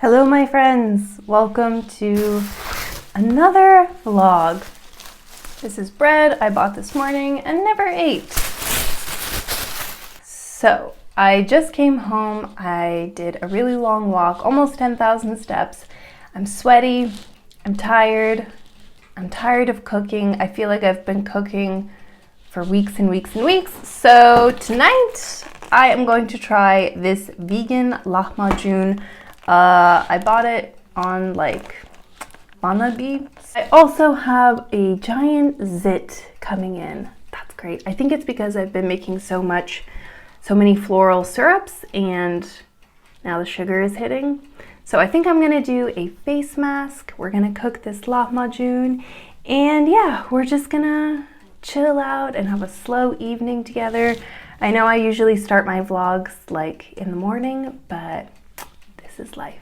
Hello my friends, welcome to another vlog. This is bread I bought this morning and never ate. So I just came home, I did a really long walk, almost 10,000 steps. I'm sweaty, I'm tired of cooking. I feel like I've been cooking for weeks and weeks and weeks. So tonight I am going to try this vegan lahmacun. I bought it on like Manabi. I also have a giant zit coming in. That's great. I think it's because I've been making so many floral syrups and now the sugar is hitting. So I think I'm gonna do a face mask. We're gonna cook this lahmacun and yeah, we're just gonna chill out and have a slow evening together. I know I usually start my vlogs like in the morning, but this is life.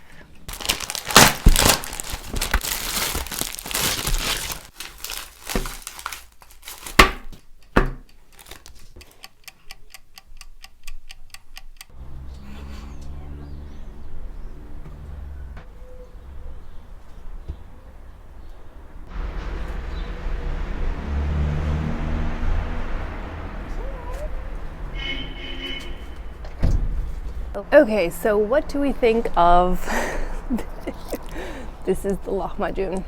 Okay, so what do we think of this is the lahmacun.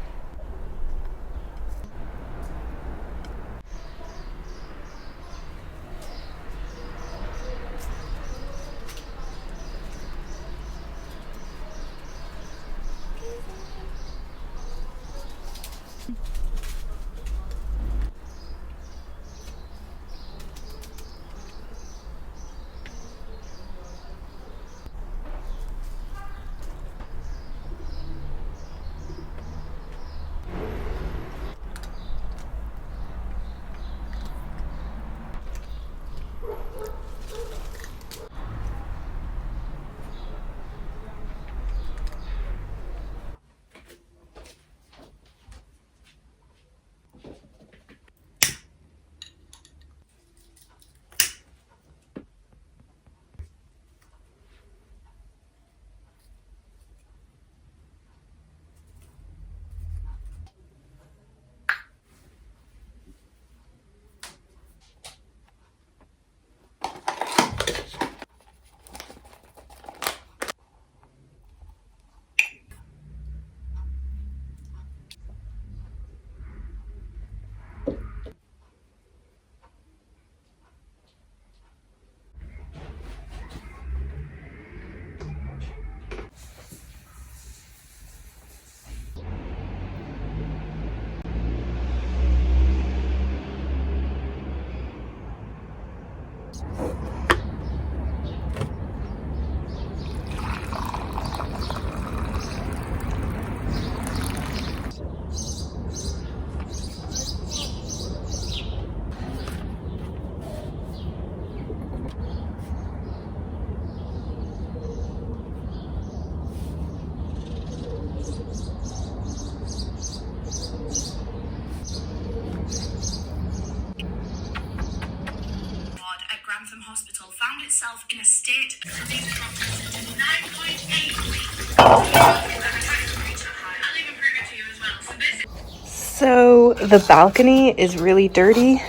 From hospital found itself in a state of being processed to 9.8. So the balcony is really dirty,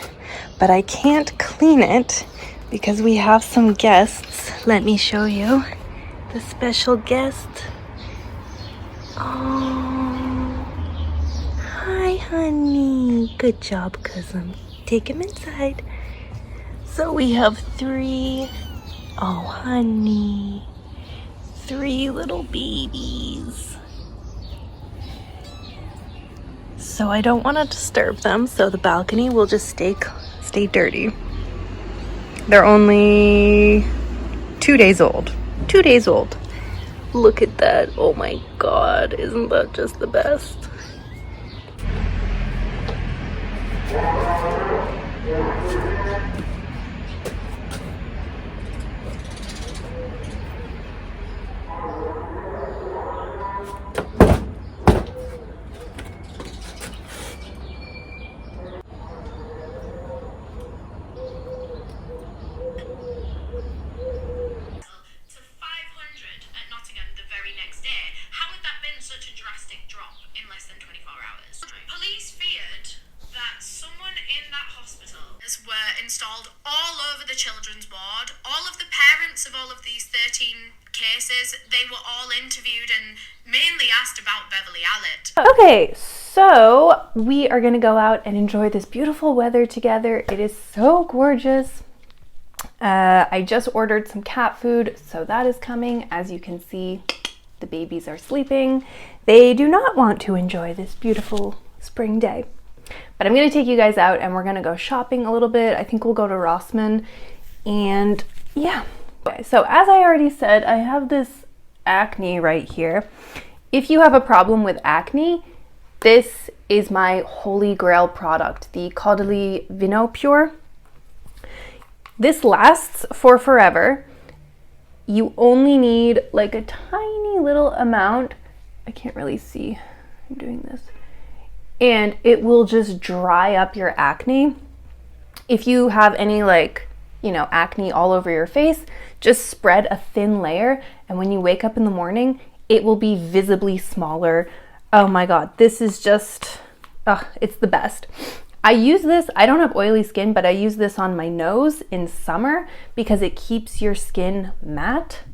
but I can't clean it because we have some guests. Let me show you the special guest. Oh, hi honey. Good job, cousin. Take him inside. So we have three little babies. So I don't want to disturb them, so the balcony will just stay dirty. They're only 2 days old. 2 days old. Look at that. Oh my God, isn't that just the best? To 500 at Nottingham the very next day. installed all over the children's ward. All of the parents of all of these 13 cases, they were all interviewed and mainly asked about Beverly Allitt. Okay, so we are gonna go out and enjoy this beautiful weather together. It is so gorgeous. I just ordered some cat food, so that is coming. As you can see, the babies are sleeping. They do not want to enjoy this beautiful spring day. But I'm gonna take you guys out and we're gonna go shopping a little bit. I think we'll go to Rossmann, and yeah. Okay, so as I already said, I have this acne right here. If you have a problem with acne, this is my holy grail product, the Caudalie Vino Pure. This lasts for forever. You only need like a tiny little amount. I can't really see, I'm doing this. And it will just dry up your acne. If you have any acne all over your face, just spread a thin layer, and when you wake up in the morning, it will be visibly smaller. Oh my God, this is just, it's the best. I use this, I don't have oily skin, but I use this on my nose in summer because it keeps your skin matte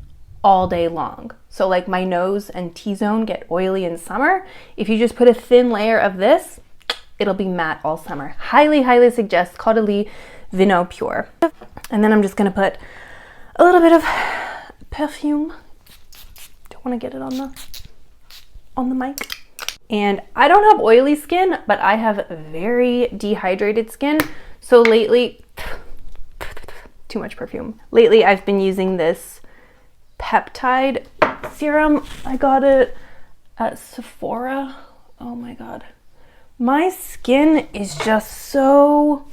all day long. So like my nose and T-zone get oily in summer. If you just put a thin layer of this, it'll be matte all summer. Highly, highly suggest Caudalie Vino Pure. And then I'm just gonna put a little bit of perfume. Don't wanna get it on the mic. And I don't have oily skin, but I have very dehydrated skin. So lately, too much perfume. Lately, I've been using this peptide serum. I got it at Sephora. Oh my God. My skin is just so,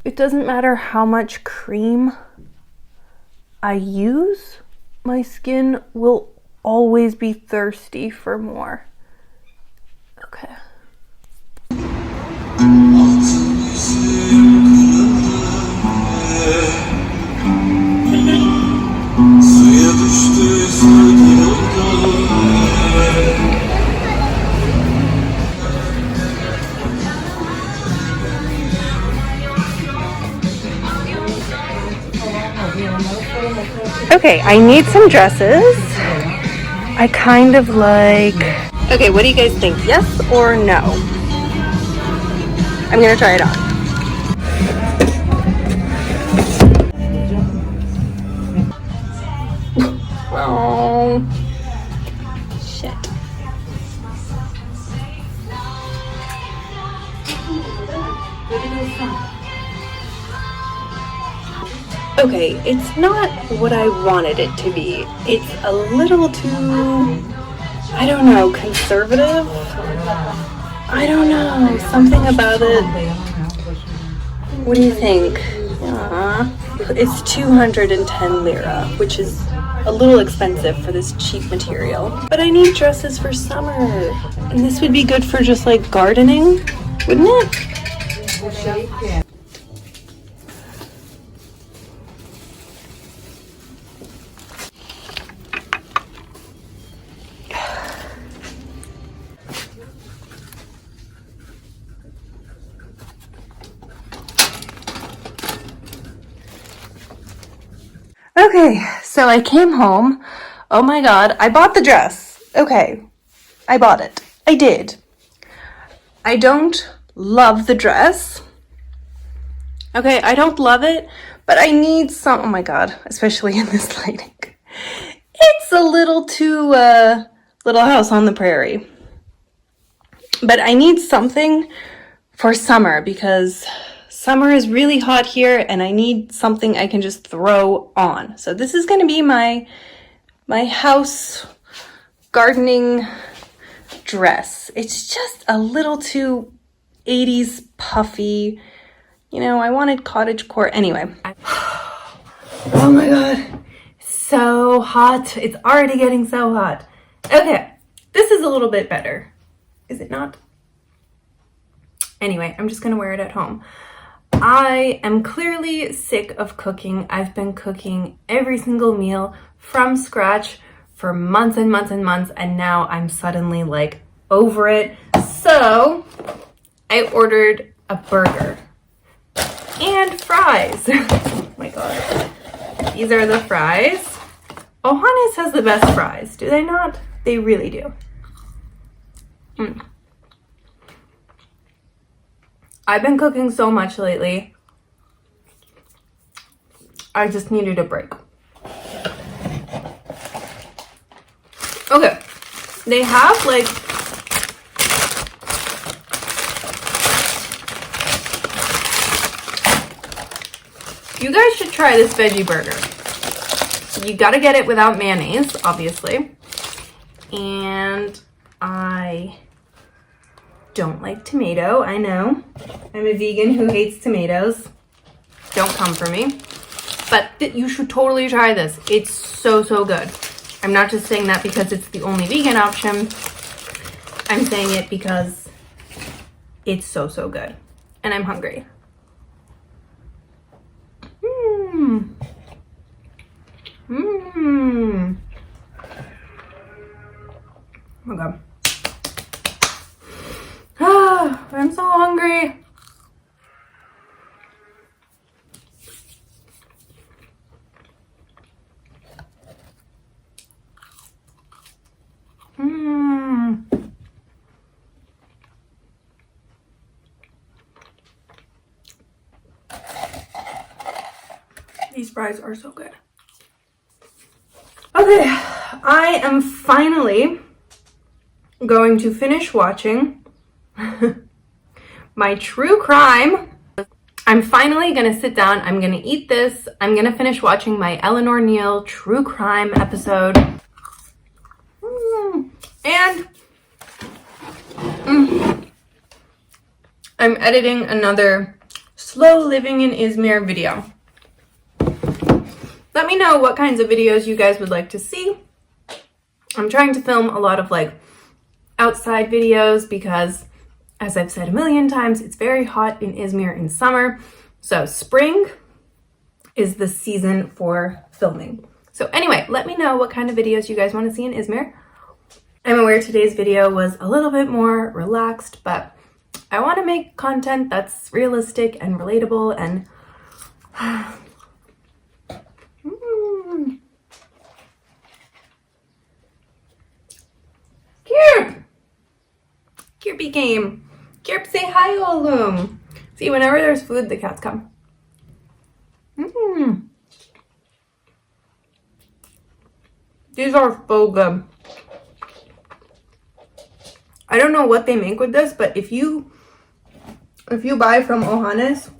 it doesn't matter how much cream I use, my skin will always be thirsty for more. Okay. Okay, I need some dresses. I kind of like... Okay, what do you guys think? Yes or no? I'm gonna try it on. Oh, shit. Okay, it's not what I wanted it to be. It's a little too, I don't know, conservative? I don't know, something about it. What do you think? It's 210 lira, which is a little expensive for this cheap material. But I need dresses for summer, and this would be good for just like gardening, wouldn't it? Okay, so I came home. Oh my God, I bought the dress. Okay, I bought it. I did. I don't love the dress. Okay, I don't love it, but I need some, oh my God, especially in this lighting. It's a little too, Little House on the Prairie. But I need something for summer because summer is really hot here and I need something I can just throw on. So this is gonna be my house gardening dress. It's just a little too 80s puffy. You know, I wanted cottagecore. Anyway. Oh my God, it's so hot. It's already getting so hot. Okay, this is a little bit better. Is it not? Anyway, I'm just gonna wear it at home. I am clearly sick of cooking. I've been cooking every single meal from scratch for months and months and months, and now I'm suddenly like over it. So I ordered a burger. and fries. Oh my god. These are the fries. Ohanes has the best fries, do they not? They really do. I've been cooking so much lately. I just needed a break. Okay, they have like you guys should try this veggie burger. You gotta get it without mayonnaise, obviously. And I don't like tomato, I know. I'm a vegan who hates tomatoes. Don't come for me. But you should totally try this. It's so, so good. I'm not just saying that because it's the only vegan option. I'm saying it because it's so, so good. And I'm hungry. Oh god. I'm so hungry. These fries are so good. Okay, I am finally going to finish watching my true crime. I'm finally gonna sit down, I'm gonna eat this, I'm gonna finish watching my Eleanor Neal true crime episode. And I'm editing another slow living in Izmir video. Let me know what kinds of videos you guys would like to see. I'm trying to film a lot of like outside videos because, as I've said a million times, it's very hot in Izmir in summer. So spring is the season for filming. So anyway, let me know what kind of videos you guys want to see in Izmir. I'm aware today's video was a little bit more relaxed, but I want to make content that's realistic and relatable and Kirp! Kirpy came. Kirp, say hi, oğlum. See, whenever there's food, the cats come. These are so good. I don't know what they make with this, but if you buy from Ohanes,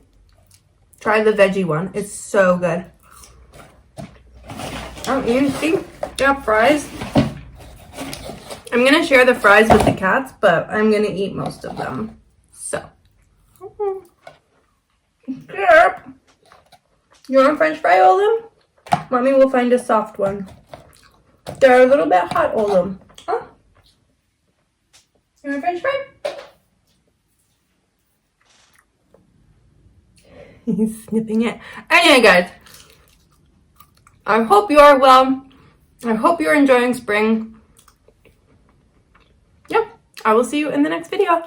try the veggie one. It's so good. Oh, you see? They have fries. I'm gonna share the fries with the cats, but I'm gonna eat most of them. So. Yep. You want a french fry, Oğlum? Mommy will find a soft one. They're a little bit hot, Oğlum. Huh? You want a french fry? He's snipping it. Anyway, guys. I hope you are well. I hope you're enjoying spring. Yeah, I will see you in the next video.